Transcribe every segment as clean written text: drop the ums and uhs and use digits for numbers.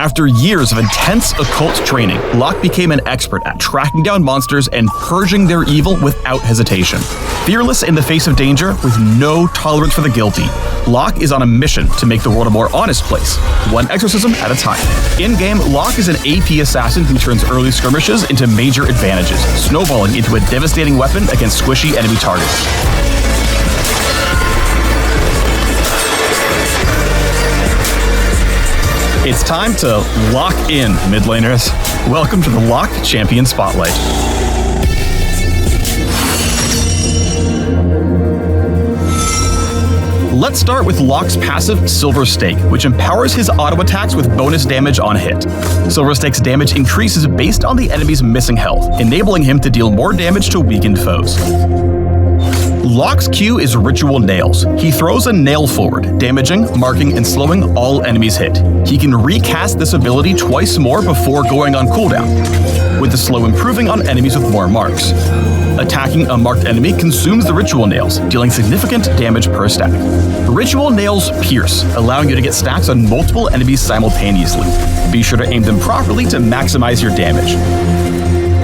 After years of intense occult training, Locke became an expert at tracking down monsters and purging their evil without hesitation. Fearless in the face of danger, with no tolerance for the guilty, Locke is on a mission to make the world a more honest place, one exorcism at a time. In-game, Locke is an AP assassin who turns early skirmishes into major advantages, snowballing into a devastating weapon against squishy enemy targets. It's time to lock in, mid laners. Welcome to the Locke Champion Spotlight. Let's start with Locke's passive Silver Stake, which empowers his auto attacks with bonus damage on hit. Silver Stake's damage increases based on the enemy's missing health, enabling him to deal more damage to weakened foes. Locke's Q is Ritual Nails. He throws a nail forward, damaging, marking, and slowing all enemies hit. He can recast this ability twice more before going on cooldown, with the slow improving on enemies with more marks. Attacking a marked enemy consumes the Ritual Nails, dealing significant damage per stack. Ritual Nails pierce, allowing you to get stacks on multiple enemies simultaneously. Be sure to aim them properly to maximize your damage.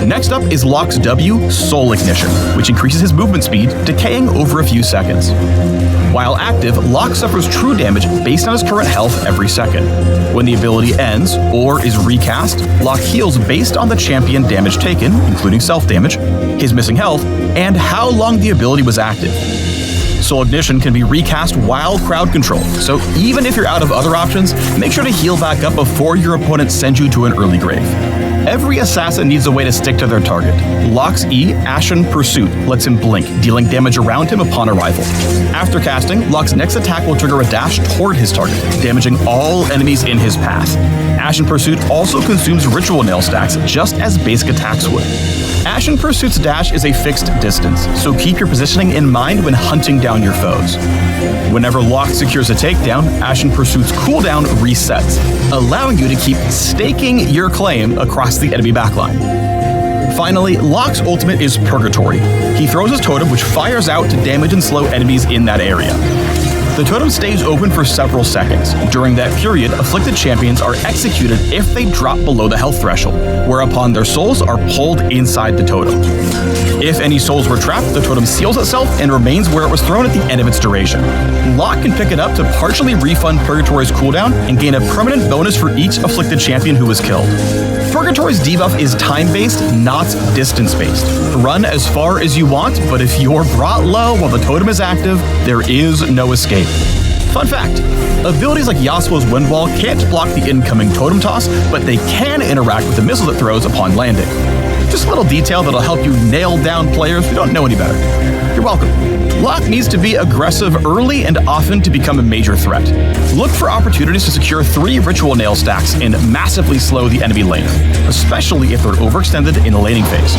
Next up is Locke's W, Soul Ignition, which increases his movement speed, decaying over a few seconds. While active, Locke suffers true damage based on his current health every second. When the ability ends, or is recast, Locke heals based on the champion damage taken, including self-damage, his missing health, and how long the ability was active. Soul Ignition can be recast while crowd control, so even if you're out of other options, make sure to heal back up before your opponent sends you to an early grave. Every assassin needs a way to stick to their target. Locke's E, Ashen Pursuit, lets him blink, dealing damage around him upon arrival. After casting, Locke's next attack will trigger a dash toward his target, damaging all enemies in his path. Ashen Pursuit also consumes Ritual Nail stacks, just as basic attacks would. Ashen Pursuit's dash is a fixed distance, so keep your positioning in mind when hunting down your foes. Whenever Locke secures a takedown, Ashen Pursuit's cooldown resets, allowing you to keep staking your claim across the enemy backline. Finally, Locke's ultimate is Purgatory. He throws his totem, which fires out to damage and slow enemies in that area. The totem stays open for several seconds. During that period, afflicted champions are executed if they drop below the health threshold, whereupon their souls are pulled inside the totem. If any souls were trapped, the totem seals itself and remains where it was thrown at the end of its duration. Locke can pick it up to partially refund Purgatory's cooldown and gain a permanent bonus for each afflicted champion who was killed. Purgatory's debuff is time-based, not distance-based. Run as far as you want, but if you're brought low while the totem is active, there is no escape. Fun fact, abilities like Yasuo's Wind Wall can't block the incoming totem toss, but they can interact with the missile it throws upon landing. Just a little detail that'll help you nail down players who don't know any better. You're welcome. Locke needs to be aggressive early and often to become a major threat. Look for opportunities to secure 3 Ritual Nail stacks and massively slow the enemy laner, especially if they're overextended in the laning phase.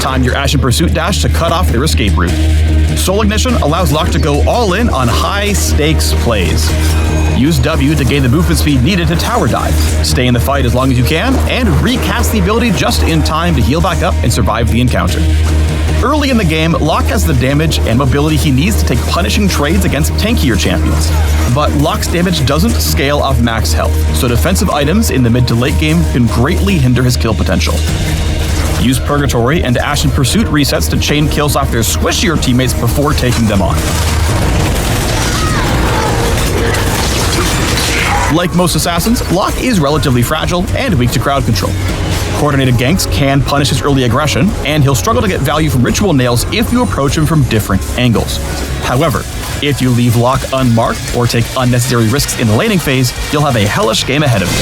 Time your Ashen Pursuit dash to cut off their escape route. Soul Ignition allows Locke to go all in on high-stakes plays. Use W to gain the movement speed needed to tower dive. Stay in the fight as long as you can, and recast the ability just in time to heal back up and survive the encounter. Early in the game, Locke has the damage and mobility he needs to take punishing trades against tankier champions. But Locke's damage doesn't scale off max health, so defensive items in the mid to late game can greatly hinder his kill potential. Use Purgatory and Ashen Pursuit resets to chain kills off their squishier teammates before taking them on. Like most assassins, Locke is relatively fragile and weak to crowd control. Coordinated ganks can punish his early aggression, and he'll struggle to get value from Ritual Nails if you approach him from different angles. However, if you leave Locke unmarked or take unnecessary risks in the laning phase, you'll have a hellish game ahead of you.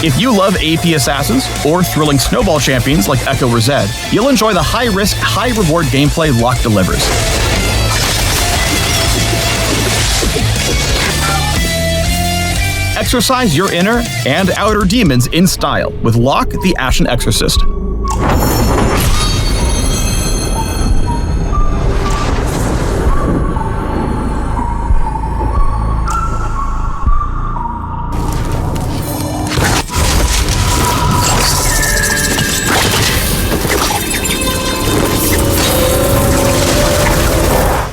If you love AP assassins or thrilling snowball champions like Echo or Zed, you'll enjoy the high-risk, high-reward gameplay Locke delivers. Exercise your inner and outer demons in style with Locke the Ashen Exorcist.